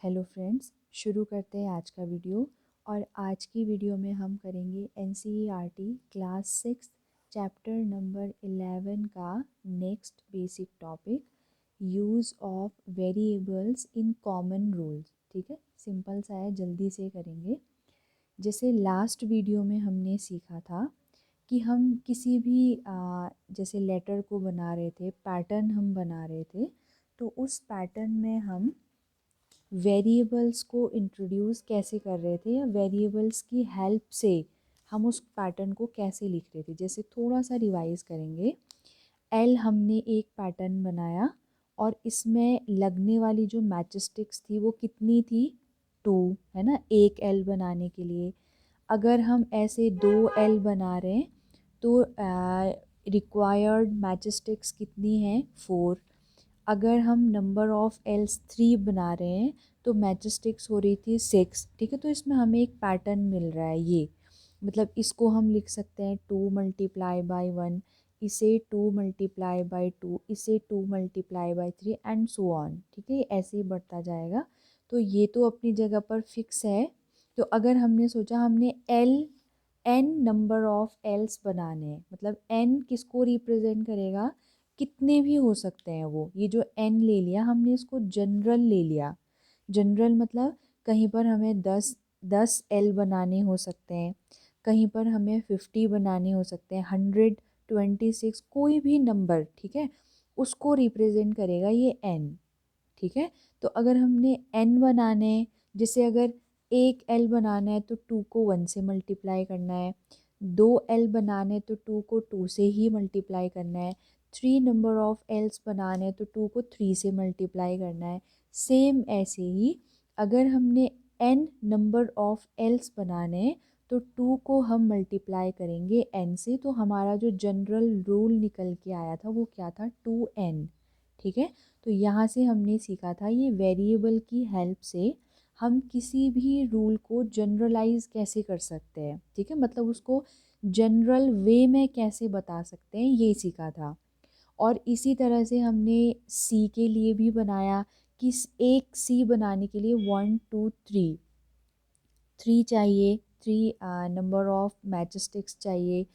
Hello friends, शुरू करते हैं आज का वीडियो। और आज की वीडियो में हम करेंगे एनसीईआरटी क्लास 6 चैप्टर नंबर 11 का next basic topic, use of variables in common rules. ठीक है, सिंपल सा है, जल्दी से करेंगे। जैसे लास्ट वीडियो में हमने सीखा था कि हम किसी भी जैसे लेटर को बना रहे थे, पैटर्न हम बना रहे थे, तो उस पैटर्न में हम वेरिएबल्स को इंट्रोड्यूस कैसे कर रहे थे या वेरिएबल्स की हेल्प से हम उस पैटर्न को कैसे लिख रहे थे। जैसे थोड़ा सा रिवाइज करेंगे। एल हमने एक पैटर्न बनाया और इसमें लगने वाली जो मैचस्टिक्स थी वो कितनी थी, 2, है ना, एक एल बनाने के लिए। अगर हम ऐसे 2 एल बना रहे हैं तो रिक्वायर्ड मैचस्टिक्स कितनी है, 4। अगर हम नंबर ऑफ एल्स 3 बना रहे हैं तो मैचस्टिक्स हो रही थी 6। ठीक है, तो इसमें हमें एक पैटर्न मिल रहा है। ये मतलब इसको हम लिख सकते हैं 2 मल्टीप्लाई बाई 1, इसे 2 मल्टीप्लाई बाई 2, इसे 2 multiply by 3 and so on. ठीक है, ऐसे ही बढ़ता जाएगा। तो ये तो अपनी जगह पर फिक्स है। तो अगर हमने सोचा हमने एन नंबर ऑफ एल्स बनाने हैं, मतलब एन किसको रिप्रेजेंट करेगा, कितने भी हो सकते हैं वो। ये जो एन ले लिया हमने, इसको जनरल ले लिया। जनरल मतलब कहीं पर हमें 10 एल बनाने हो सकते हैं, कहीं पर हमें 50 बनाने हो सकते हैं, 126, कोई भी नंबर। ठीक है, उसको रिप्रेजेंट करेगा ये एन। ठीक है, तो अगर हमने एन बनाने, जैसे अगर एक एल बनाना है तो 2 को 1 से मल्टीप्लाई करना है, 2 एल बनाने तो 2 को 2 से ही मल्टीप्लाई करना है, 3 नंबर ऑफ एल्स बनाने तो 2 को 3 से मल्टीप्लाई करना है। सेम ऐसे ही अगर हमने एन नंबर ऑफ एल्स बनाने हैं तो 2 को हम मल्टीप्लाई करेंगे एन से। तो हमारा जो जनरल रूल निकल के आया था वो क्या था, 2n। ठीक है, तो यहाँ से हमने सीखा था ये वेरिएबल की हेल्प से हम किसी भी रूल को जनरलाइज कैसे कर सकते हैं। ठीक है, मतलब उसको जनरल वे में कैसे बता सकते हैं, ये सीखा था। और इसी तरह से हमने सी के लिए भी बनाया कि एक सी बनाने के लिए 1 2 3 चाहिए, 3 नंबर ऑफ मैचस्टिक्स चाहिए।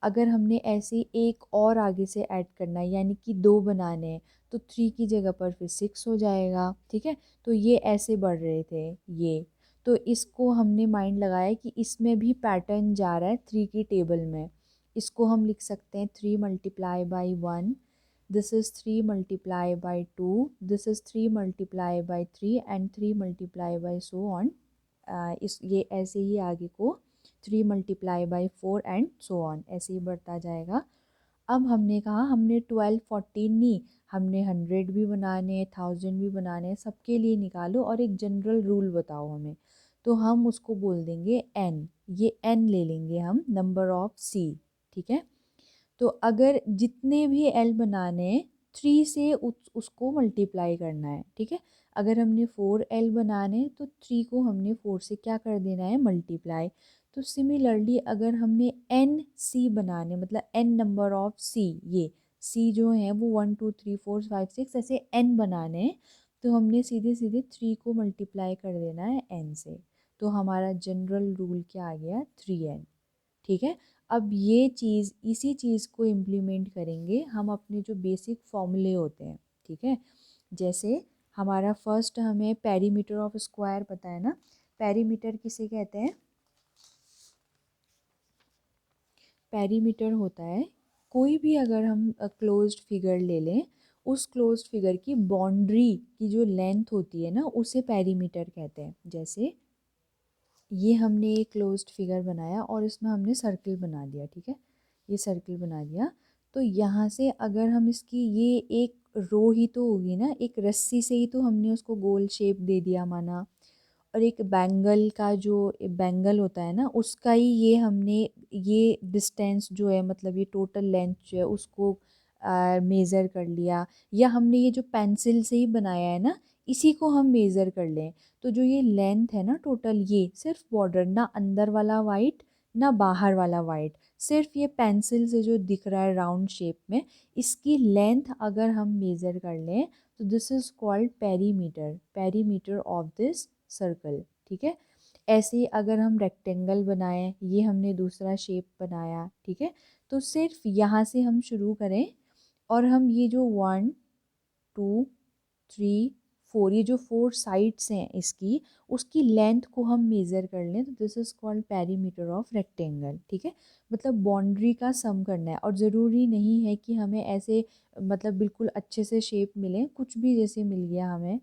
अगर हमने ऐसे एक और आगे से ऐड करना है, यानी कि 2 बनाने हैं, तो 3 की जगह पर फिर 6 हो जाएगा। ठीक है, तो ये ऐसे बढ़ रहे थे ये। तो इसको हमने माइंड लगाया कि इसमें भी पैटर्न जा रहा है 3 की टेबल में। इसको हम लिख सकते हैं 3 multiply by 1, this is 3 multiply by 2, this is 3 multiply by 3 and 3 multiply by so on. इस ये ऐसे ही आगे को 3 multiply by 4 and so on, ऐसे ही बढ़ता जाएगा। अब हमने कहा हमने 12 14 नहीं, हमने 100 भी बनाने, 1000 भी बनाने, सबके लिए निकालो और एक जनरल रूल बताओ हमें। तो हम उसको बोल देंगे एन, ये एन ले लेंगे हम, नंबर ऑफ सी। ठीक है, तो अगर जितने भी एल बनाने हैं 3 से उसको मल्टीप्लाई करना है। ठीक है, अगर हमने 4 एल बनाने तो 3 को हमने 4 से क्या कर देना है, मल्टीप्लाई। तो सिमिलरली अगर हमने एन सी बनाने, मतलब एन नंबर ऑफ सी, ये सी जो है वो 1 2 3 4 5 6 ऐसे एन बनाने हैं, तो हमने सीधे सीधे 3 को मल्टीप्लाई कर देना है एन से। तो हमारा जनरल रूल क्या आ गया, 3n। ठीक है, अब ये चीज़, इसी चीज़ को इम्प्लीमेंट करेंगे हम अपने जो बेसिक फॉर्मूले होते हैं। ठीक है, जैसे हमारा फर्स्ट, हमें पेरीमीटर ऑफ स्क्वायर पता है ना। पेरीमीटर किसे कहते हैं, पेरीमीटर होता है कोई भी, अगर हम क्लोज्ड फिगर ले लें, उस क्लोज्ड फिगर की बाउंड्री की जो लेंथ होती है ना, उसे पेरीमीटर कहते हैं। जैसे ये हमने एक क्लोज्ड फिगर बनाया और इसमें हमने सर्कल बना दिया। ठीक है, ये सर्कल बना दिया, तो यहाँ से अगर हम इसकी, ये एक रो ही तो होगी ना, एक रस्सी से ही तो हमने उसको गोल शेप दे दिया माना। और एक बैंगल का जो बैंगल होता है ना, उसका ही ये हमने, ये डिस्टेंस जो है, मतलब ये टोटल लेंथ जो है उसको मेज़र कर लिया। या हमने ये जो पेंसिल से ही बनाया है ना, इसी को हम मेज़र कर लें, तो जो ये लेंथ है ना टोटल, ये सिर्फ बॉर्डर, ना अंदर वाला वाइट ना बाहर वाला वाइट, सिर्फ ये पेंसिल से जो दिख रहा है राउंड शेप में, इसकी लेंथ अगर हम मेज़र कर लें, तो तो this is called perimeter of this circle, ठीक है। ऐसे ही अगर हम रेक्टेंगल बनाएं, ये हमने दूसरा शेप बनाया, ठीक है, तो सिर्फ यहाँ से हम शुरू करें और हम ये जो 1 2 3 4 ये जो 4 साइड्स हैं इसकी, उसकी लेंथ को हम मेज़र कर लें, तो this is called perimeter of rectangle, ठीक है। मतलब बाउंड्री का सम करना है, और ज़रूरी नहीं है कि हमें ऐसे मतलब बिल्कुल अच्छे से शेप मिले, कुछ भी जैसे मिल गया हमें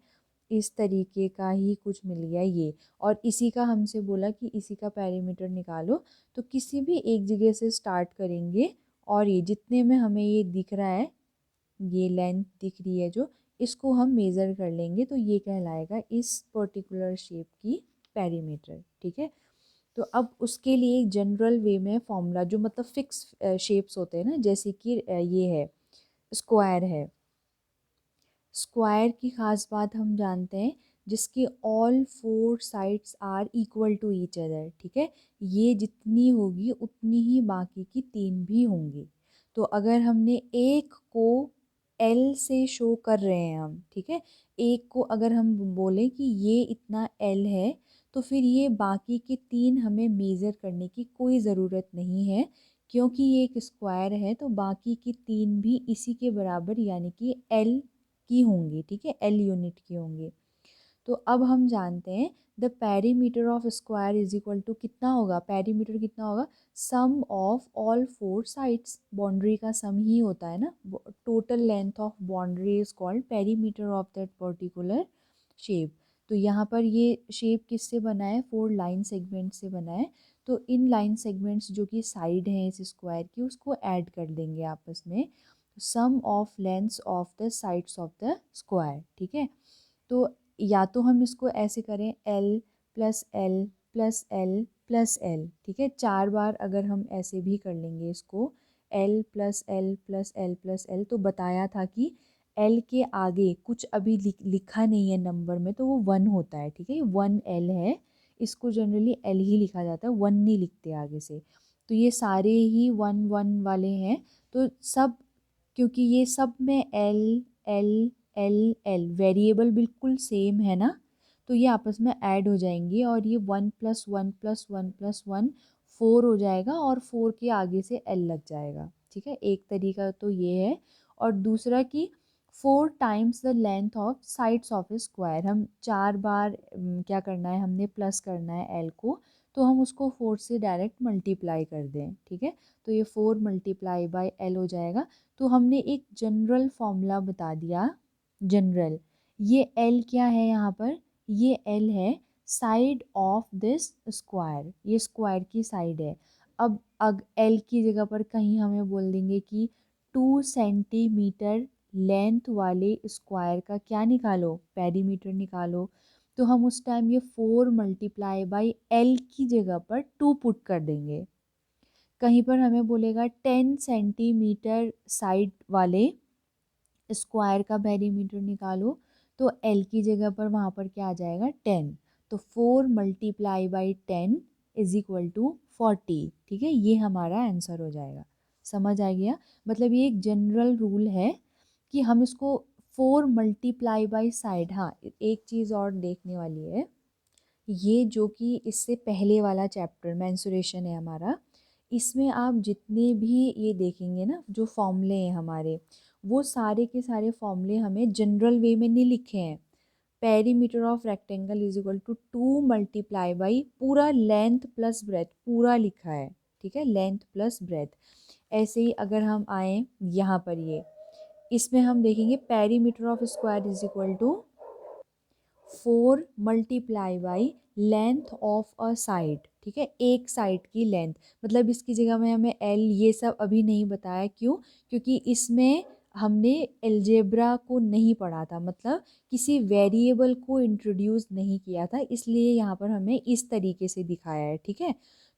इस तरीके का ही कुछ मिल गया ये, और इसी का हमसे बोला कि इसी का पेरीमीटर निकालो, तो किसी भी एक जगह से स्टार्ट करेंगे और ये जितने में हमें ये दिख रहा है, ये लेंथ दिख रही है जो, इसको हम मेज़र कर लेंगे, तो ये कहलाएगा इस पर्टिकुलर शेप की पेरीमीटर, ठीक है। तो अब उसके लिए एक जनरल वे में फॉर्मूला, जो मतलब फिक्स शेप्स होते हैं ना, जैसे कि ये है स्क्वायर है, स्क्वायर की ख़ास बात हम जानते हैं जिसके all 4 sides are equal to each other, ठीक है। ये जितनी होगी उतनी ही बाकी की 3 भी होंगी। तो अगर हमने एक को एल से शो कर रहे हैं हम, ठीक है, एक को अगर हम बोलें कि ये इतना एल है, तो फिर ये बाकी के 3 हमें मेज़र करने की कोई ज़रूरत नहीं है, क्योंकि ये एक स्क्वायर है, तो बाकी की 3 भी इसी के बराबर यानी कि एल की होंगी, ठीक है, एल यूनिट की होंगी। तो अब हम जानते हैं the perimeter of square is equal to कितना होगा, पेरीमीटर कितना होगा, sum of all 4 sides, boundary का सम ही होता है ना, total length of boundary is called perimeter of that particular shape. तो यहाँ पर ये शेप किससे बना है, 4 लाइन सेगमेंट से बना है, तो इन लाइन सेगमेंट्स जो कि साइड हैं इस स्क्वायर की, उसको ऐड कर देंगे आपस में, sum of lengths of the sides of the square, ठीक है। तो या तो हम इसको ऐसे करें L plus L plus L plus L, ठीक है, 4 बार अगर हम ऐसे भी कर लेंगे इसको, L plus L plus L plus L, तो बताया था कि एल के आगे कुछ अभी लिखा नहीं है नंबर में, तो वो 1 होता है, ठीक है, 1 एल है, इसको जनरली एल ही लिखा जाता है, 1 नहीं लिखते आगे से। तो ये सारे ही 1 1 वाले हैं, तो सब, क्योंकि ये सब में L L L L variable बिल्कुल सेम है ना, तो ये आपस में ऐड हो जाएंगे और ये 1 प्लस 1 प्लस 1 प्लस 1 4 हो जाएगा, और 4 के आगे से एल लग जाएगा, ठीक है। एक तरीका तो ये है, और दूसरा कि 4 times the length of sides of A square, हम 4 बार क्या करना है, हमने प्लस करना है एल को, तो हम उसको 4 से डायरेक्ट मल्टीप्लाई कर दें, ठीक है, तो ये 4 मल्टीप्लाई बाई एल हो जाएगा। तो हमने एक जनरल फॉर्मूला बता दिया, जनरल, ये एल क्या है यहाँ पर, ये एल है साइड ऑफ दिस स्क्वायर, ये स्क्वायर की साइड है। अब एल की जगह पर कहीं हमें बोल देंगे कि 2 सेंटीमीटर लेंथ वाले स्क्वायर का क्या निकालो, पेरीमीटर निकालो, तो हम उस टाइम ये 4 मल्टीप्लाई बाई एल की जगह पर 2 पुट कर देंगे। कहीं पर हमें बोलेगा 10 सेंटीमीटर साइड वाले स्क्वायर का पेरीमीटर निकालो, तो एल की जगह पर वहाँ पर क्या आ जाएगा, 10, तो 4 multiply by 10 is equal to 40, ठीक है, ये हमारा आंसर हो जाएगा। समझ आ गया, मतलब ये एक जनरल रूल है कि हम इसको 4 मल्टीप्लाई बाई साइड, हाँ एक चीज़ और देखने वाली है, ये जो कि इससे पहले वाला चैप्टर मेंसुरेशन है हमारा, इसमें आप जितने भी ये देखेंगे ना जो फॉर्मूले हैं हमारे, वो सारे के सारे फॉर्मूले हमें जनरल वे में नहीं लिखे हैं। Perimeter of rectangle is equal to 2 multiply by पूरा लेंथ प्लस ब्रेथ पूरा लिखा है, ठीक है, लेंथ प्लस ब्रेथ। ऐसे ही अगर हम आए यहाँ पर, ये इसमें हम देखेंगे perimeter of square is equal to 4 multiply by length of a side, ठीक है, एक साइड की लेंथ, मतलब इसकी जगह में हमें एल ये सब अभी नहीं बताया, क्यों, क्योंकि इसमें हमने एल्जेब्रा को नहीं पढ़ा था, मतलब किसी वेरिएबल को इंट्रोड्यूस नहीं किया था, इसलिए यहाँ पर हमें इस तरीके से दिखाया है, ठीक है।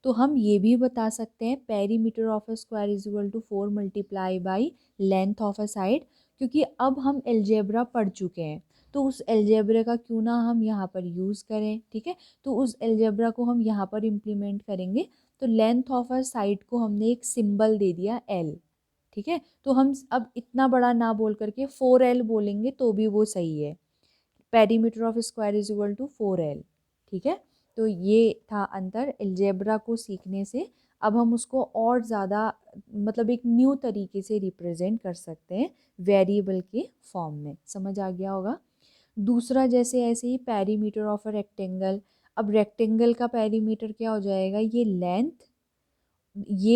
तो हम ये भी बता सकते हैं perimeter of a square is equal to 4 multiply by length of a side, क्योंकि अब हम एल्जेब्रा पढ़ चुके हैं, तो उस एल्जेब्रा का क्यों ना हम यहाँ पर यूज़ करें, ठीक है, तो उस एल्जेब्रा को हम यहाँ पर इम्प्लीमेंट करेंगे। तो लेंथ ऑफ अ साइड को हमने एक सिंबल दे दिया एल, ठीक है। तो हम अब इतना बड़ा ना बोल करके 4L बोलेंगे तो भी वो सही है। Perimeter of square is equal to 4L। ठीक है। तो ये था अंतर अलजेब्रा को सीखने से। अब हम उसको और ज़्यादा मतलब एक न्यू तरीके से रिप्रेजेंट कर सकते हैं वेरिएबल के फॉर्म में। समझ आ गया होगा। दूसरा जैसे ऐसे ही पेरीमीटर ऑफ अ रेक्टेंगल। अब रेक्टेंगल का पेरीमीटर क्या हो जाएगा, ये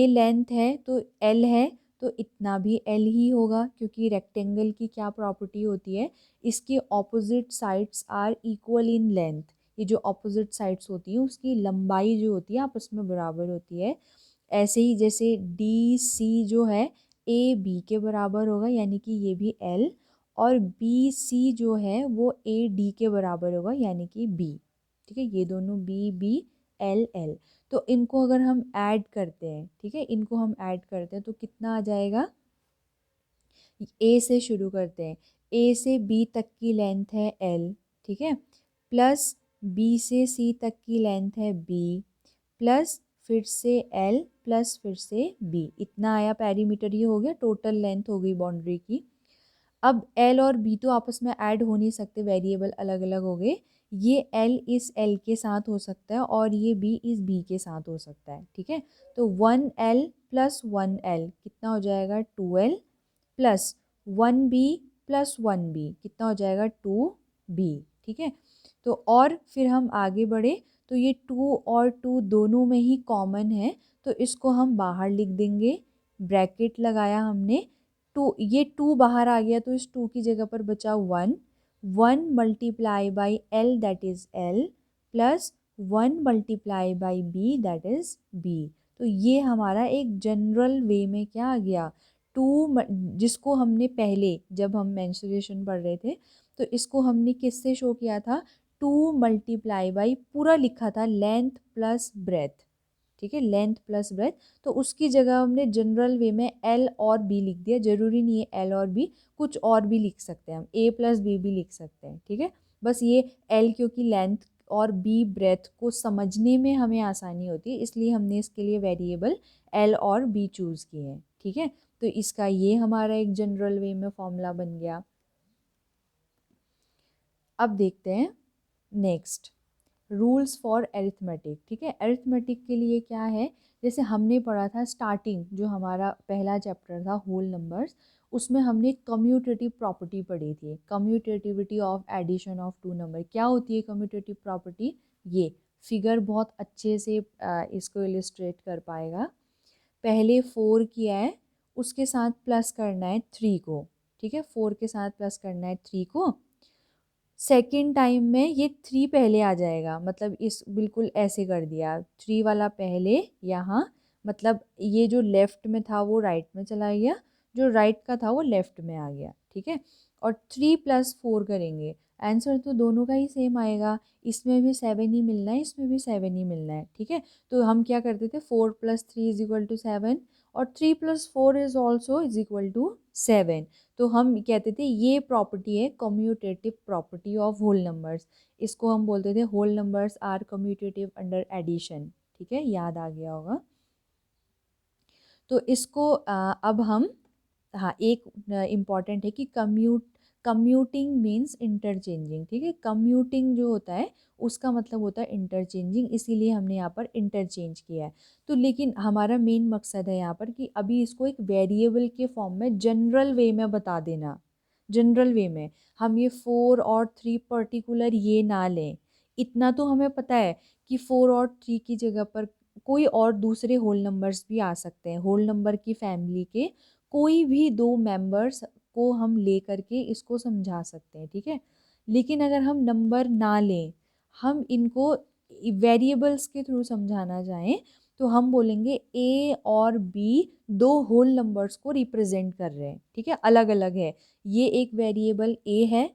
लेंथ है तो एल है, तो इतना भी एल ही होगा, क्योंकि रेक्टेंगल की क्या प्रॉपर्टी होती है, इसके opposite sides are equal in length. ये जो ऑपोजिट साइड्स होती हैं उसकी लंबाई जो होती है आपस में बराबर होती है। ऐसे ही जैसे डी सी जो है ए बी के बराबर होगा, यानी कि ये भी एल, और बी सी जो है वो ए डी के बराबर होगा, यानी कि बी। ठीक है, ये दोनों बी बी एल एल। तो इनको अगर हम ऐड करते हैं, ठीक है, इनको हम ऐड करते हैं तो कितना आ जाएगा। ए से शुरू करते हैं, ए से बी तक की लेंथ है एल, ठीक है, प्लस बी से सी तक की लेंथ है बी, प्लस फिर से एल, प्लस फिर से बी। इतना आया पेरीमीटर, ये हो गया टोटल लेंथ हो गई बाउंड्री की। अब एल और बी तो आपस में ऐड हो नहीं सकते, वेरिएबल अलग अलग हो गए। ये एल इस एल के साथ हो सकता है और ये बी इस बी के साथ हो सकता है। ठीक है, तो 1L प्लस 1L कितना हो जाएगा 2L, plus 1B plus 1B कितना हो जाएगा 2B। ठीक है, तो और फिर हम आगे बढ़े तो ये 2 और 2 दोनों में ही कॉमन है, तो इसको हम बाहर लिख देंगे। ब्रैकेट लगाया हमने, टू, ये 2 बाहर आ गया तो इस 2 की जगह पर बचा 1 multiply by L that is L, plus 1 multiply by B that is B. तो ये हमारा एक जनरल वे में क्या आ गया, 2, जिसको हमने पहले जब हम मेंस्ट्रुएशन पढ़ रहे थे तो इसको हमने किससे शो किया था, 2 मल्टीप्लाई बाई पूरा लिखा था लेंथ प्लस ब्रेथ। ठीक है, लेंथ प्लस ब्रेथ, तो उसकी जगह हमने जनरल वे में एल और बी लिख दिया। जरूरी नहीं है एल और बी, कुछ और भी लिख सकते हैं हम, ए प्लस बी भी लिख सकते हैं। ठीक है, बस ये एल क्योंकि लेंथ और बी ब्रेथ को समझने में हमें आसानी होती है, इसलिए हमने इसके लिए वेरिएबल एल और बी चूज़ किए हैं। ठीक है, तो इसका ये हमारा एक जनरल वे में फॉर्मूला बन गया। अब देखते हैं नेक्स्ट, रूल्स फॉर अरिथमेटिक। ठीक है, अरिथमेटिक के लिए क्या है, जैसे हमने पढ़ा था स्टार्टिंग, जो हमारा पहला चैप्टर था होल नंबर्स, उसमें हमने कम्यूटेटिव प्रॉपर्टी पढ़ी थी, commutativity of addition of two number. क्या होती है कम्यूटेटिव प्रॉपर्टी, ये फिगर बहुत अच्छे से इसको इलिस्ट्रेट कर पाएगा। पहले 4 किया है, उसके साथ प्लस करना है 3 को। ठीक है, 4 के साथ प्लस करना है 3 को। सेकेंड टाइम में ये 3 पहले आ जाएगा, मतलब इस बिल्कुल ऐसे कर दिया, 3 वाला पहले यहाँ, मतलब ये जो लेफ्ट में था वो राइट में चला गया, जो राइट का था वो लेफ्ट में आ गया। ठीक है, और 3 प्लस 4 करेंगे, आंसर तो दोनों का ही सेम आएगा, इसमें भी 7 ही मिलना है, इसमें भी 7 ही मिलना है। ठीक है, तो हम क्या करते थे, 4 प्लस 3 इज इक्वल टू 7, और 3 plus 4 is also is equal to 7। तो हम कहते थे ये प्रॉपर्टी है commutative property of whole numbers, इसको हम बोलते थे whole numbers are commutative under addition. ठीक है, याद आ गया होगा। तो इसको अब हम, हाँ एक इम्पॉर्टेंट है कि कम्यूटिंग मीन्स इंटरचेंजिंग। ठीक है, कम्यूटिंग जो होता है उसका मतलब होता है इंटरचेंजिंग, इसीलिए हमने यहाँ पर इंटरचेंज किया है। तो लेकिन हमारा मेन मकसद है यहाँ पर कि अभी इसको एक वेरिएबल के फॉर्म में जनरल वे में बता देना। जनरल वे में हम ये 4 और 3 पर्टिकुलर ये ना लें, इतना तो हमें पता है कि 4 और 3 की जगह पर कोई और दूसरे होल नंबर्स भी आ सकते हैं, होल नंबर की फैमिली के कोई भी 2 मेंबर्स को हम ले करके इसको समझा सकते हैं। ठीक है, लेकिन अगर हम नंबर ना लें, हम इनको वेरिएबल्स के थ्रू समझाना चाहें, तो हम बोलेंगे ए और बी 2 होल नंबर्स को रिप्रेजेंट कर रहे हैं। ठीक है, अलग अलग है, ये एक वेरिएबल ए है,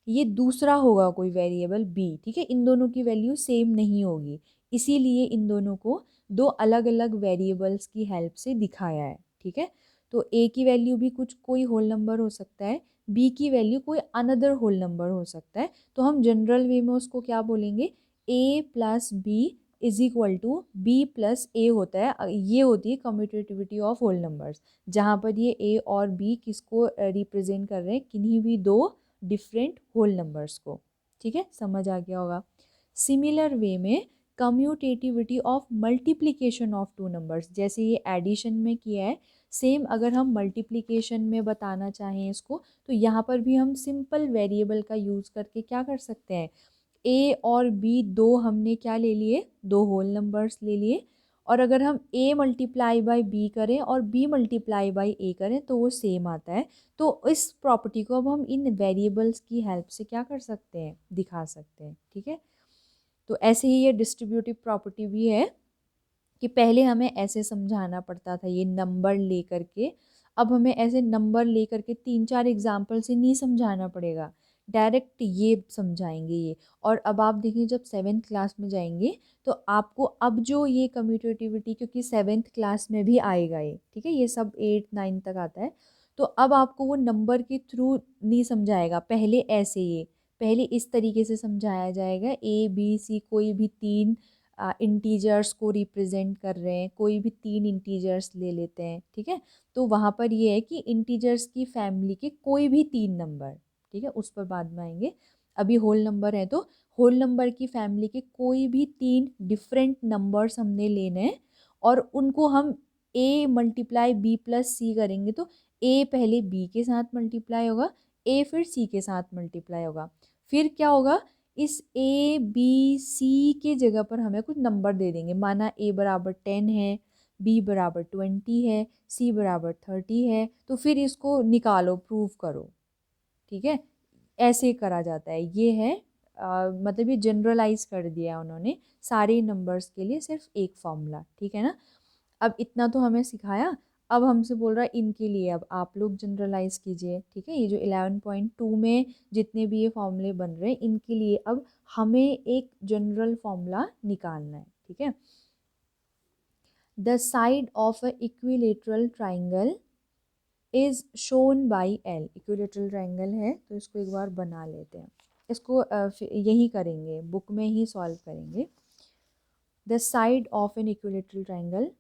ये दूसरा होगा कोई वेरिएबल बी। ठीक है, इन दोनों की वैल्यू सेम नहीं होगी, इसीलिए इन दोनों को 2 अलग अलग वेरिएबल्स की हेल्प से दिखाया है। ठीक है, तो ए की वैल्यू भी कुछ कोई होल नंबर हो सकता है, बी की वैल्यू कोई अनदर होल नंबर हो सकता है, तो हम जनरल वे में उसको क्या बोलेंगे, A plus B is equal to B plus A होता है। ये होती है कम्यूटेटिविटी ऑफ होल नंबर्स, जहाँ पर ये ए और बी किसको रिप्रेजेंट कर रहे हैं, किन्हीं भी दो डिफरेंट होल नंबर्स को। ठीक है, समझ आ गया होगा। सिमिलर वे में commutativity of multiplication of two numbers, जैसे ये एडिशन में किया है, सेम अगर हम मल्टीप्लिकेशन में बताना चाहें इसको, तो यहाँ पर भी हम सिंपल वेरिएबल का यूज़ करके क्या कर सकते हैं, ए और बी दो हमने क्या ले लिए, दो होल नंबर्स ले लिए, और अगर हम a मल्टीप्लाई बाई बी करें और b मल्टीप्लाई बाई a करें तो वो सेम आता है। तो इस प्रॉपर्टी को अब हम इन वेरिएबल्स की हेल्प से क्या कर सकते हैं, दिखा सकते हैं। ठीक है, तो ऐसे ही ये डिस्ट्रीब्यूटिव प्रॉपर्टी भी है कि पहले हमें ऐसे समझाना पड़ता था ये नंबर ले करके, अब हमें ऐसे नंबर ले करके 3-4 एग्जाम्पल से नहीं समझाना पड़ेगा, डायरेक्ट ये समझाएंगे ये। और अब आप देखिए जब 7th क्लास में जाएंगे तो आपको अब जो ये कम्यूटेटिविटी, क्योंकि 7th क्लास में भी आएगा ये, ठीक है, ये सब 8-9 तक आता है, तो अब आपको वो नंबर के थ्रू नहीं समझाएगा, पहले ऐसे ये पहले इस तरीके से समझाया जाएगा, ए बी सी कोई भी तीन इंटीजर्स को रिप्रेजेंट कर रहे हैं, कोई भी तीन इंटीजर्स ले लेते हैं। ठीक है, तो वहाँ पर ये है कि इंटीजर्स की फैमिली के कोई भी तीन नंबर, ठीक है, उस पर बाद में आएंगे, अभी होल नंबर है तो होल नंबर की फैमिली के कोई भी तीन डिफरेंट नंबर्स हमने लेने हैं, और उनको हम a मल्टीप्लाई बी प्लस सी करेंगे, तो a पहले b के साथ मल्टीप्लाई होगा, a फिर c के साथ मल्टीप्लाई होगा, फिर क्या होगा, इस a b c के जगह पर हमें कुछ नंबर दे देंगे, माना a बराबर 10 है, b बराबर 20 है, c बराबर 30 है, तो फिर इसको निकालो, प्रूव करो। ठीक है, ऐसे करा जाता है, ये है मतलब ये जनरलाइज कर दिया उन्होंने सारे नंबर्स के लिए सिर्फ एक फॉर्मूला। ठीक है ना, अब इतना तो हमें सिखाया, अब हमसे बोल रहा है इनके लिए अब आप लोग जनरलाइज कीजिए। ठीक है, ये जो 11.2 में जितने भी ये फॉर्मूले बन रहे हैं इनके लिए अब हमें एक जनरल फॉर्मूला निकालना है। ठीक है, the side of a equilateral triangle is shown by L. Equilateral triangle है तो इसको एक बार बना लेते हैं, इसको यही करेंगे, बुक में ही सॉल्व करेंगे। The side of an equilateral triangle,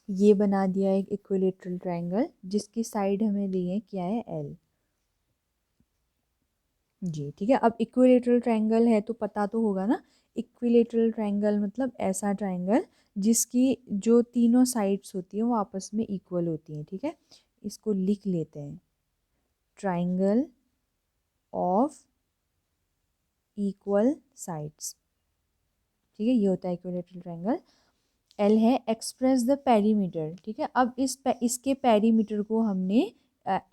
ये बना दिया एक इक्विलेटरल ट्राइंगल जिसकी साइड हमें दी है क्या है, एल जी। ठीक है, अब इक्विलेटरल ट्राइंगल है तो पता तो होगा ना, इक्विलेटरल ट्राइंगल मतलब ऐसा ट्राइंगल जिसकी जो तीनों साइड्स होती हैं वो आपस में इक्वल होती हैं। ठीक है, इसको लिख लेते हैं, ट्राइंगल ऑफ इक्वल साइड्स। ठीक है, ये होता है इक्विलेटरल ट्राइंगल। एल है, एक्सप्रेस द पेरीमीटर। ठीक है, अब इसके पेरीमीटर को हमने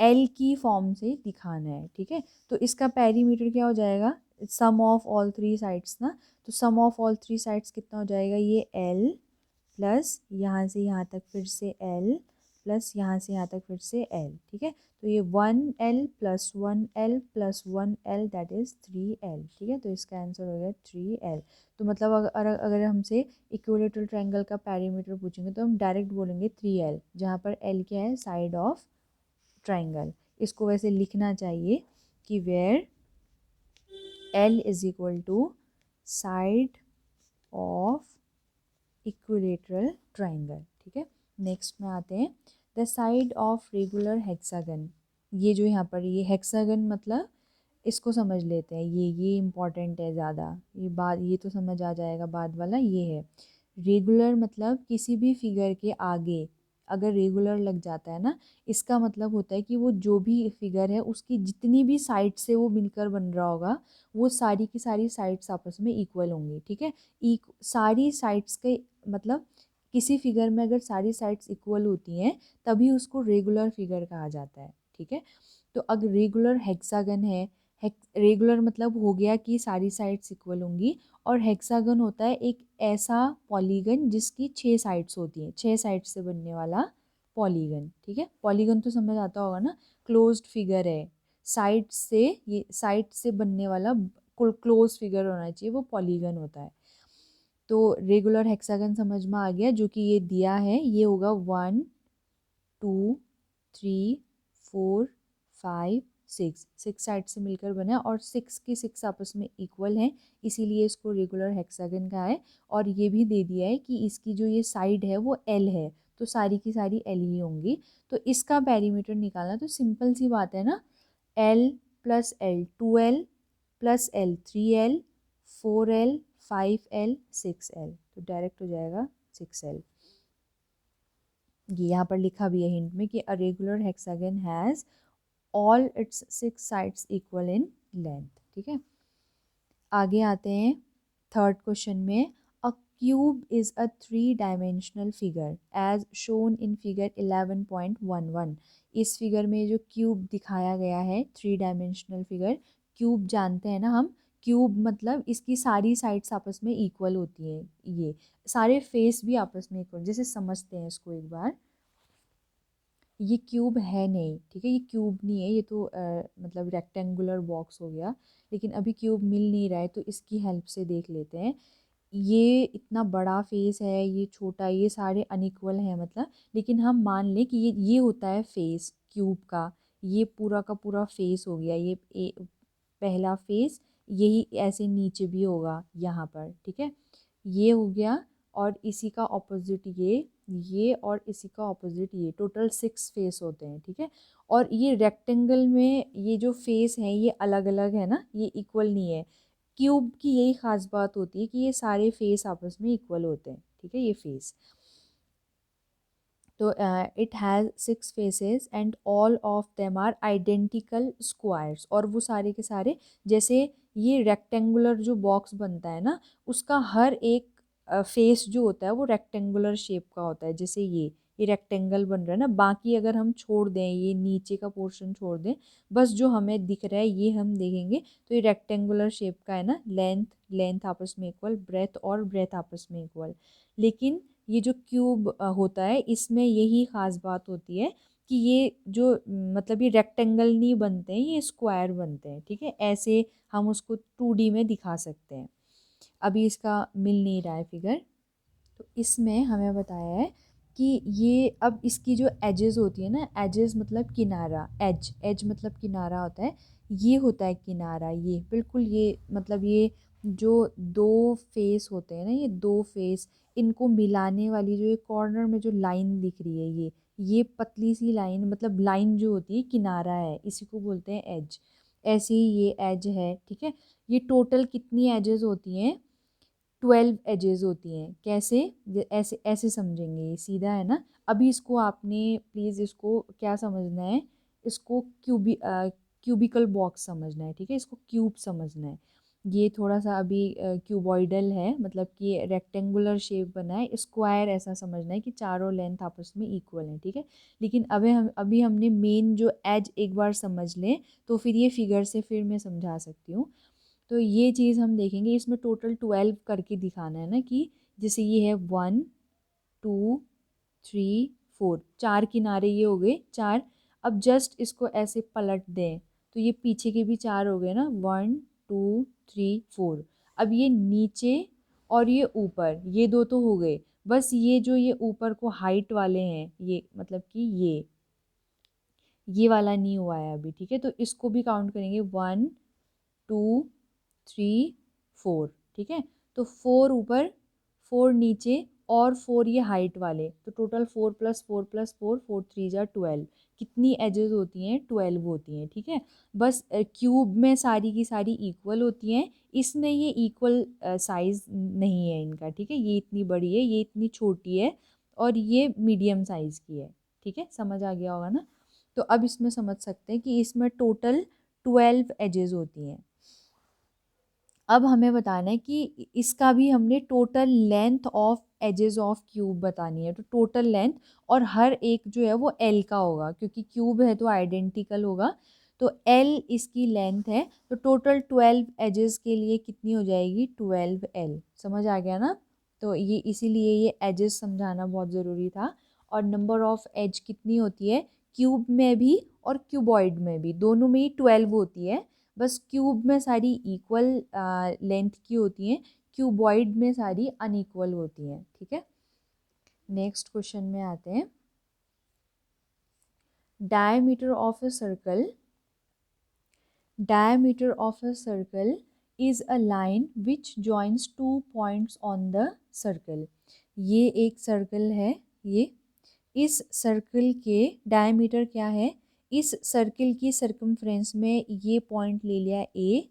एल की फॉर्म से दिखाना है। ठीक है, तो इसका पेरीमीटर क्या हो जाएगा, सम ऑफ ऑल थ्री साइड्स ना, तो सम ऑफ ऑल थ्री साइड्स कितना हो जाएगा, ये एल प्लस यहाँ से यहाँ तक फिर से एल प्लस यहाँ से यहाँ तक फिर से एल। ठीक है, तो ये 1L plus 1L plus 1L that is 3L। ठीक है, तो इसका आंसर हो गया 3L। तो मतलब अगर हमसे इक्विलेटरल ट्रायंगल का पेरीमीटर पूछेंगे तो हम डायरेक्ट बोलेंगे 3L, जहाँ पर L क्या है, साइड ऑफ ट्रायंगल। इसको वैसे लिखना चाहिए कि where L is equal to side of equilateral triangle. ठीक है, नेक्स्ट में आते हैं, the side of regular hexagon. ये जो यहाँ पर ये हेक्सागन मतलब इसको समझ लेते हैं, ये इम्पॉर्टेंट है ज़्यादा, ये बात ये तो समझ आ जाएगा, बाद वाला ये है रेगुलर, मतलब किसी भी फिगर के आगे अगर रेगुलर लग जाता है ना, इसका मतलब होता है कि वो जो भी फिगर है उसकी जितनी भी साइड से वो मिलकर बन रहा होगा वो सारी की सारी साइड्स आपस में इक्वल होंगी। ठीक है, सारी साइड्स के मतलब किसी फिगर में अगर सारी साइड्स इक्वल होती हैं तभी उसको रेगुलर फिगर कहा जाता है। ठीक है, तो अगर रेगुलर हेक्सागन है, रेगुलर मतलब हो गया कि सारी साइड्स इक्वल होंगी, और हेक्सागन होता है एक ऐसा पॉलीगन जिसकी 6 साइड्स होती हैं, 6 साइड्स से बनने वाला पॉलीगन। ठीक है, पॉलीगन तो समझ आता होगा ना, क्लोज्ड फिगर है, साइड से ये साइड से बनने वाला क्लोज फिगर होना चाहिए, वो पॉलीगन होता है। तो रेगुलर हेक्सागन समझ में आ गया, जो कि ये दिया है, ये होगा 1 2 3 4 5 सिक्स साइड से मिलकर बना है और सिक्स की सिक्स आपस में इक्वल हैं, इसीलिए इसको रेगुलर हेक्सागन कहा है। और ये भी दे दिया है कि इसकी जो ये साइड है वो एल है, तो सारी की सारी एल ही होंगी। तो इसका पेरीमीटर निकालना तो सिंपल सी बात है ना, L plus L 2L plus L 3L 4L 5L 6L, तो डायरेक्ट हो जाएगा 6L। ये यहाँ पर लिखा भी है हिंट में कि a regular hexagon has all its six sides equal in length. ठीक है, आगे आते हैं थर्ड क्वेश्चन में। A cube is a 3 dimensional figure as shown in figure 11.11। इस फिगर में जो क्यूब दिखाया गया है 3 डायमेंशनल फिगर, क्यूब जानते हैं ना हम, क्यूब मतलब इसकी सारी साइड्स आपस में इक्वल होती हैं, ये सारे फेस भी आपस में इक्वल, जैसे समझते हैं इसको एक बार। ये क्यूब है नहीं, ठीक है, ये क्यूब नहीं है, ये तो मतलब रेक्टेंगुलर बॉक्स हो गया, लेकिन अभी क्यूब मिल नहीं रहा है तो इसकी हेल्प से देख लेते हैं। ये इतना बड़ा फेस है, ये छोटा, ये सारे अनइक्वल हैं मतलब, लेकिन हम मान लें कि ये होता है फेस क्यूब का, ये पूरा का पूरा फेस हो गया, पहला फेस, यही ऐसे नीचे भी होगा यहाँ पर, ठीक है, ये हो गया। और इसी का ऑपोजिट ये और इसी का ऑपोजिट ये, टोटल 6 फेस होते हैं, ठीक है। और ये रेक्टेंगल में ये जो फेस हैं ये अलग अलग है ना, ये इक्वल नहीं है। क्यूब की यही खास बात होती है कि ये सारे फेस आपस में इक्वल होते हैं, ठीक है, ये फेस। तो it has 6 faces and all of them are identical squares, और वो सारे के सारे, जैसे ये रेक्टेंगुलर जो बॉक्स बनता है ना, उसका हर एक फेस जो होता है वो रेक्टेंगुलर शेप का होता है, जैसे ये रेक्टेंगल बन रहा है ना, बाकी अगर हम छोड़ दें, ये नीचे का पोर्शन छोड़ दें, बस जो हमें दिख रहा है ये हम देखेंगे, तो ये रेक्टेंगुलर शेप का है ना, लेंथ लेंथ आपस में इक्वल, ब्रेथ और ब्रेथ आपस में इक्वल। लेकिन ये जो क्यूब होता है इसमें यही ख़ास बात होती है कि ये जो मतलब ये रेक्टेंगल नहीं बनते हैं, ये स्क्वायर बनते हैं, ठीक है, ऐसे हम उसको 2D में दिखा सकते हैं। अभी इसका मिल नहीं रहा है फिगर, तो इसमें हमें बताया है कि ये अब इसकी जो एजेस होती है ना, एजेस मतलब किनारा, एज एज मतलब किनारा होता है, ये होता है किनारा, ये बिल्कुल, ये मतलब ये जो दो फेस होते हैं ना, ये दो फेस, इनको मिलाने वाली जो ये कॉर्नर में जो लाइन दिख रही है, ये पतली सी लाइन, मतलब लाइन जो होती है किनारा है, इसी को बोलते हैं एज। ऐसे ही ये एज है, ठीक है। ये टोटल कितनी एजेस होती हैं, 12 एजेस होती हैं। कैसे, ऐसे ऐसे समझेंगे, ये सीधा है ना। अभी इसको आपने प्लीज़ इसको क्या समझना है, इसको क्यूबिकल बॉक्स समझना है, ठीक है, इसको क्यूब समझना है। ये थोड़ा सा अभी क्यूबॉइडल है, मतलब कि रेक्टेंगुलर शेप बना है, स्क्वायर ऐसा समझना है कि चारों लेंथ आपस में इक्वल है, ठीक है। लेकिन अभी हमने मेन जो एज एक बार समझ लें, तो फिर ये फिगर से फिर मैं समझा सकती हूँ। तो ये चीज़ हम देखेंगे, इसमें टोटल 12 करके दिखाना है ना, कि जैसे ये है 1 2 3 4, चार किनारे ये हो गए चार। अब जस्ट इसको ऐसे पलट दें तो ये पीछे के भी चार हो गए ना, 1 2 3 4। अब ये नीचे और ये ऊपर, ये दो तो हो गए, बस ये जो ये ऊपर को हाइट वाले हैं, ये मतलब कि ये वाला नहीं हुआ है अभी, ठीक है, तो इसको भी काउंट करेंगे, 1 2 3 4, ठीक है। तो 4 ऊपर, 4 नीचे और 4 ये हाइट वाले, तो टोटल 4 + 4 + 4, 4 3 = 12। कितनी एजेस होती हैं, 12 होती हैं, ठीक है। बस क्यूब में सारी की सारी इक्वल होती हैं, इसमें ये इक्वल साइज़ नहीं है इनका, ठीक है, ये इतनी बड़ी है, ये इतनी छोटी है, और ये मीडियम साइज़ की है, ठीक है, समझ आ गया होगा ना। तो अब इसमें समझ सकते हैं कि इसमें टोटल 12 एजेस होती हैं। अब हमें बताना है कि इसका भी हमने total length of edges of cube बतानी है, तो टोटल लेंथ, और हर एक जो है वो एल का होगा, क्योंकि क्यूब है तो आइडेंटिकल होगा, तो एल इसकी लेंथ है, तो टोटल 12 एजेस के लिए कितनी हो जाएगी, 12L। समझ आ गया ना। तो ये इसीलिए ये एजेस समझाना बहुत ज़रूरी था। और नंबर ऑफ एज कितनी होती है, क्यूब में भी और क्यूबॉइड में भी, दोनों में ही 12 होती है, बस क्यूब में सारी इक्वल लेंथ की होती हैं, क्यूबॉइड में सारी अनइक्वल होती हैं, ठीक है। नेक्स्ट क्वेश्चन में आते हैं। Diameter of a circle diameter of a circle is a line which joins 2 points on the circle. ये एक सर्कल है, ये इस सर्कल के डायमीटर क्या है, इस सर्कल की सरकमफ्रेंस में ये पॉइंट ले लिया ए,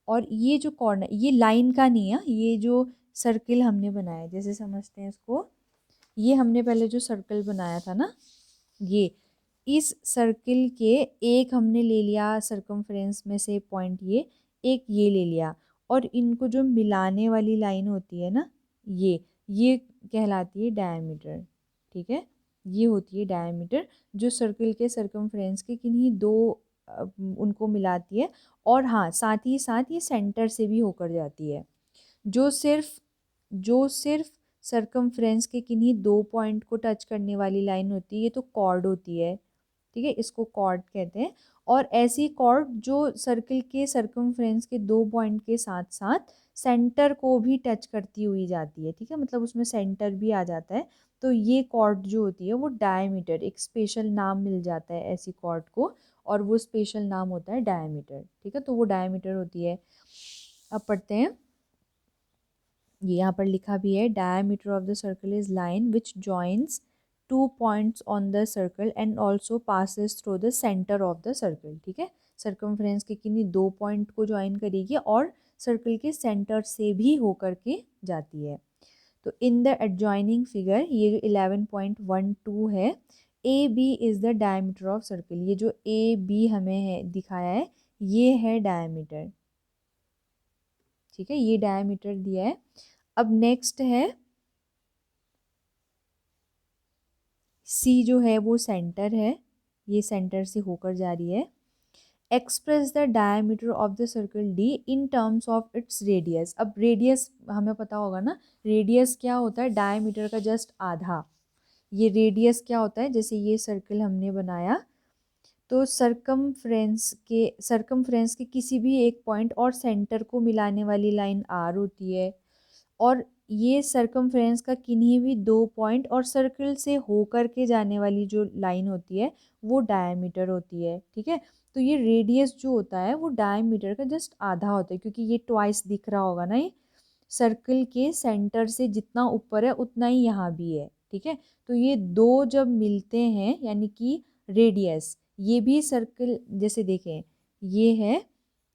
और ये जो कॉर्नर, ये लाइन का नहीं है, ये जो सर्कल हमने बनाया, जैसे समझते हैं इसको, ये हमने पहले जो सर्कल बनाया था ना, ये इस सर्कल के एक हमने ले लिया सरकमफ्रेंस में से पॉइंट, ये ये ले लिया, और इनको जो मिलाने वाली लाइन होती है ना, ये कहलाती है डायमीटर। ठीक है, ये होती है डायमीटर, जो सर्कल के सरकमफ्रेंस के किन्हीं दो उनको मिलाती है, और हाँ साथ ही साथ ये सेंटर से भी होकर जाती है। जो सिर्फ सरकमफ्रेंस के किन्हीं दो पॉइंट को टच करने वाली लाइन होती है, ये तो कॉर्ड होती है। ठीक है, इसको कॉर्ड कहते हैं। और ऐसी कॉर्ड जो सर्कल के सरकमफ्रेंस के दो पॉइंट के साथ साथ सेंटर को भी टच करती हुई जाती है। ठीक है, मतलब उसमें सेंटर भी आ जाता है, तो ये कॉर्ड जो होती है वो डायमीटर, एक स्पेशल नाम मिल जाता है ऐसी कॉर्ड को, और वो स्पेशल नाम होता है डायमीटर। ठीक है, तो वो डायमीटर होती है। अब पढ़ते हैं, ये यहाँ पर लिखा भी है, diameter of the circle is line which joins 2 points on the circle and also passes through the centre of the circle. ठीक है, सर्कमफ्रेंस के किन्हीं दो पॉइंट को ज्वाइन करेगी और सर्कल के सेंटर से भी होकर के जाती है। तो इन द एडजॉइनिंग फिगर, ये जो 11.12 है, A B is the diameter of circle, ये जो ए बी हमें है दिखाया है, ये है डायमीटर। ठीक है, ये डायमीटर दिया है। अब नेक्स्ट है सी, जो है वो सेंटर है, ये सेंटर से होकर जा रही है। Express the diameter of the circle D in terms of its radius. अब रेडियस हमें पता होगा ना, रेडियस क्या होता है, डायमीटर का जस्ट आधा। ये रेडियस क्या होता है, जैसे ये सर्कल हमने बनाया, तो सरकमफ्रेंस के किसी भी एक पॉइंट और सेंटर को मिलाने वाली लाइन आर होती है, और ये सरकमफ्रेंस का किन्हीं भी दो पॉइंट और सर्कल से होकर के जाने वाली जो लाइन होती है वो डायमीटर होती है। ठीक है, तो ये रेडियस जो होता है वो डायमीटर का जस्ट आधा होता है, क्योंकि ये ट्वाइस दिख रहा होगा ना, ये सर्कल के सेंटर से जितना ऊपर है उतना ही यहाँ भी है। ठीक है, तो ये दो जब मिलते हैं, यानी कि रेडियस, ये भी सर्कल, जैसे देखें ये है,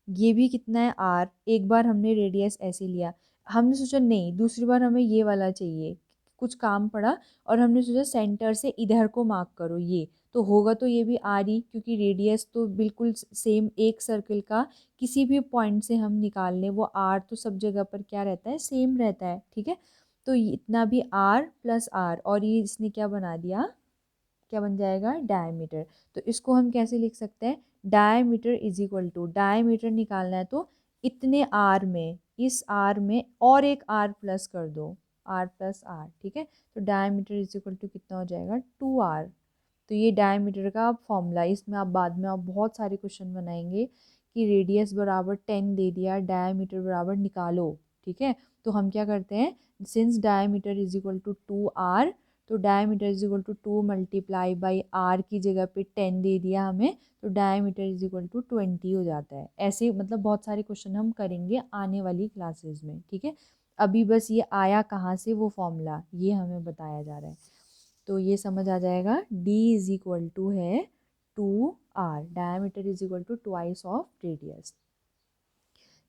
ये भी कितना है आर, एक बार हमने रेडियस ऐसे लिया, हमने सोचा नहीं दूसरी बार हमें ये वाला चाहिए, कुछ काम पड़ा, और हमने सोचा सेंटर से इधर को मार्क करो, ये तो होगा, तो ये भी आर ही, क्योंकि रेडियस तो बिल्कुल सेम एक सर्कल का किसी भी पॉइंट से हम निकाल लें, वो आर तो सब जगह पर क्या रहता है, सेम रहता है। ठीक है, तो इतना भी आर प्लस आर, और ये इसने क्या बना दिया, क्या बन जाएगा, डायमीटर। तो इसको हम कैसे लिख सकते हैं, diameter is equal to, diameter निकालना है तो इतने आर में, इस आर में और एक आर प्लस कर दो, आर प्लस आर। ठीक है, तो डायमीटर इज इक्वल टू कितना हो जाएगा, 2r। तो ये डायमीटर का फॉर्मूला, इसमें आप बाद में आप बहुत सारे क्वेश्चन बनाएंगे कि रेडियस बराबर 10 दे दिया, डायमीटर बराबर निकालो। ठीक है, तो हम क्या करते हैं, since diameter is equal to 2r, तो diameter is equal to 2 multiply by r की जगह पे 10 दे दिया हमें, तो डायमीटर इज इक्वल टू 20 हो जाता है। ऐसे मतलब बहुत सारे क्वेश्चन हम करेंगे आने वाली क्लासेस में। ठीक है, अभी बस ये आया कहाँ से वो फॉर्मूला, ये हमें बताया जा रहा है, तो ये समझ आ जाएगा। d इज इक्वल टू है 2r, diameter is equal to twice of radius.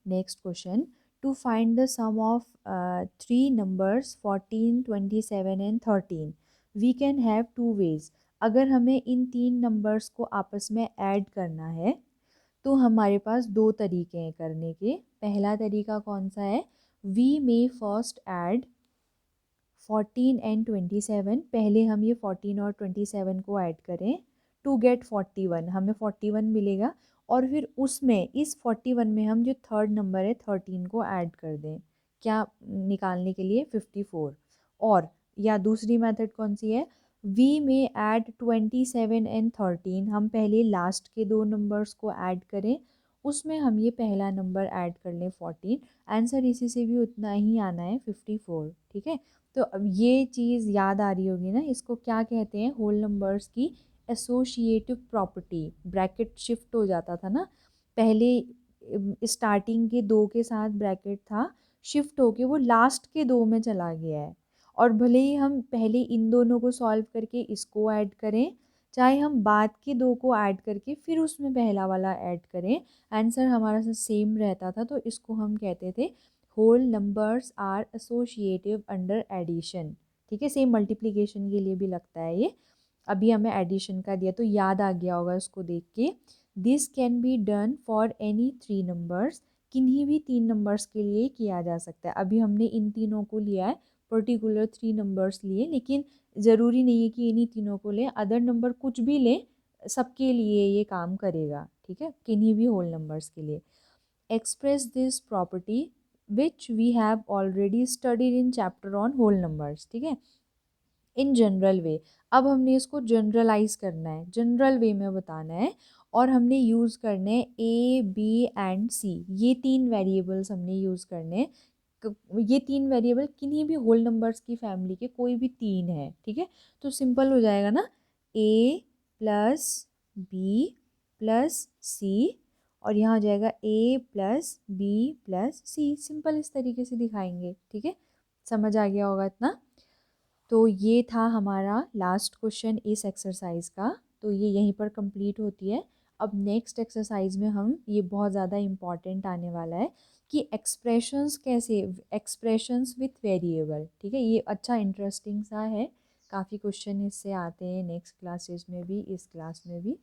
Next question, to find the sum of 3 numbers 14, 27 and 13 we can have 2 ways। अगर हमें इन 3 नंबर्स को आपस में ऐड करना है तो हमारे पास दो तरीके हैं करने के। पहला तरीका कौन सा है, we may first add 14 and 27, पहले हम ये 14 और 27 को ऐड करें टू गेट 41, हमें 41 मिलेगा, और फिर उसमें इस 41 में हम जो थर्ड नंबर है 13 को ऐड कर दें, क्या निकालने के लिए, 54। और या दूसरी मेथड कौन सी है, वी में ऐड 27 एंड 13, हम पहले लास्ट के दो नंबर्स को ऐड करें, उसमें हम ये पहला नंबर ऐड कर लें 14, आंसर इसी से भी उतना ही आना है 54। ठीक है, तो अब ये चीज़ याद आ रही होगी ना, इसको क्या कहते हैं, होल नंबर्स की एसोसिएटिव प्रॉपर्टी, ब्रैकेट शिफ्ट हो जाता था ना, पहले स्टार्टिंग के 2 के साथ ब्रैकेट था, शिफ्ट होके वो लास्ट के 2 में चला गया है। और भले ही हम पहले इन दोनों को सॉल्व करके इसको ऐड करें, चाहे हम बाद के 2 को ऐड करके फिर उसमें पहला वाला ऐड करें, आंसर हमारा सेम रहता था। तो इसको हम कहते थे whole numbers are associative under addition. ठीक है, सेम मल्टीप्लिकेशन के लिए भी लगता है ये। अभी हमें एडिशन का दिया तो याद आ गया होगा उसको देख के। This can be done for any 3 numbers, किन्हीं भी 3 नंबर्स के लिए किया जा सकता है। अभी हमने इन तीनों को लिया है, पर्टिकुलर 3 नंबर्स लिए, लेकिन ज़रूरी नहीं है कि इन्हीं तीनों को लें, अदर नंबर कुछ भी लें, सबके लिए ये काम करेगा। ठीक है, किन्हीं भी होल नंबर्स के लिए। Express this property which we have already studied in chapter on whole numbers. ठीक है, इन जनरल वे। अब हमने इसको जनरलाइज करना है, जनरल वे में बताना है, और हमने यूज़ करने हैं ए बी एंड सी, ये 3 वेरिएबल्स हमने यूज़ करने हैं। ये 3 वेरिएबल किन्हीं भी होल नंबर्स की फैमिली के कोई भी 3 है। ठीक है, तो सिंपल हो जाएगा ना, ए प्लस बी प्लस सी, और यहाँ हो जाएगा ए प्लस बी प्लस सी। सिंपल इस तरीके से दिखाएंगे। ठीक है, समझ आ गया होगा इतना। तो ये था हमारा लास्ट क्वेश्चन इस एक्सरसाइज का। तो ये यहीं पर कंप्लीट होती है। अब नेक्स्ट एक्सरसाइज में हम, ये बहुत ज़्यादा इम्पॉर्टेंट आने वाला है कि एक्सप्रेशंस कैसे, एक्सप्रेशंस विथ वेरिएबल। ठीक है, ये अच्छा इंटरेस्टिंग सा है, काफ़ी क्वेश्चन इससे आते हैं नेक्स्ट क्लासेस में भी, इस क्लास में भी।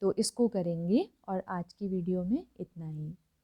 तो इसको करेंगे, और आज की वीडियो में इतना ही।